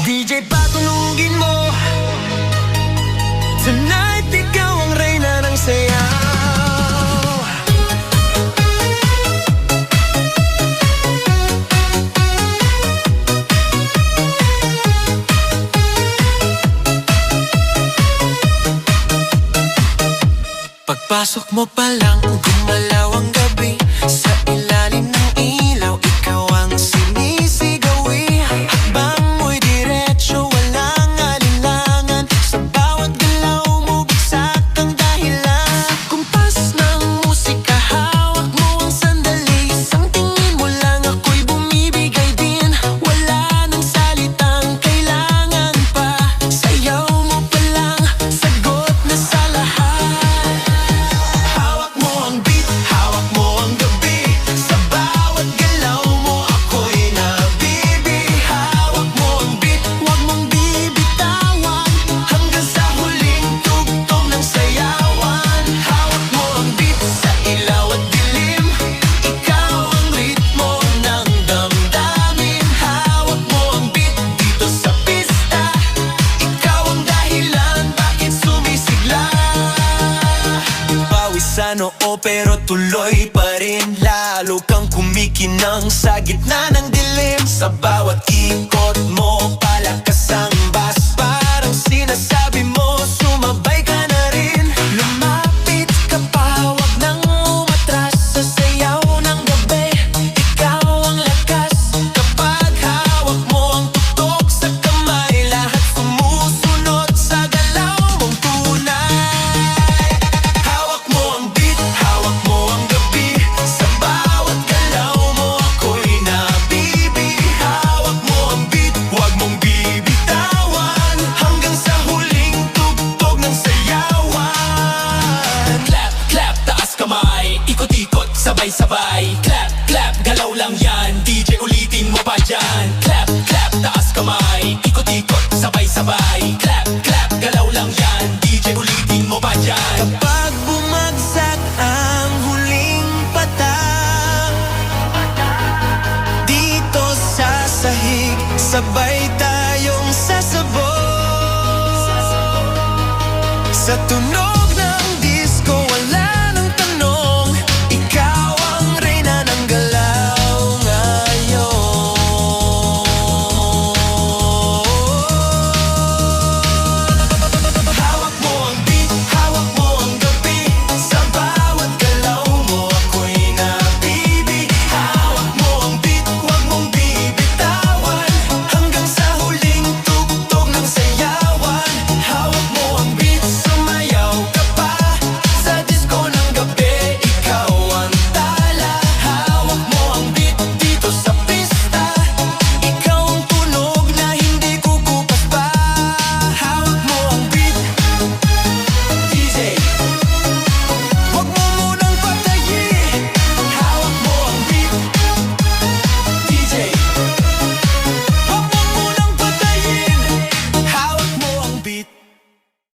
DJ patunugin mo. Tonight ikaw ang reyna ng sayaw. Pagpasok mo pa lang, gumalaw ang gabi. Sa ilalim ng ilaw, ikaw ang sinisigawi. Hakbang mo'y diretso, walang alinlangan. Sa bawat galaw mo, bagsak ang dahilan. Kumpas ng musika, hawak mo ang sandali. Isang tingin mo lang, ako'y bumibigay din. Wala nang salitang kailangan pa. Sayaw mo pa lang, sagot na sa lahat. Sa noo pero tuloy pa rin. Lalo kang kumikinang sa gitna ng dilim. Sa bawat ikot mo, palakas ang bass. Parang sinasabi mo, sumabay ka na rin. Lumapit ka pa, wag nang umatras. Sa sayaw ng gabi, ikaw ang lakas. Kapag hawak mo ang tutok sa kamay, lahat sumusunod sa galaw mong tunay. Sabay-sabay, clap, clap, galaw lang yan. DJ ulitin mo pa dyan. Clap, clap, taas kamay. Ikot-ikot, sabay-sabay. Clap, clap, galaw lang yan. DJ ulitin mo pa dyan. Kapag bumagsak ang huling patak, dito sa sahig, sabay tayong sasabog sa tunog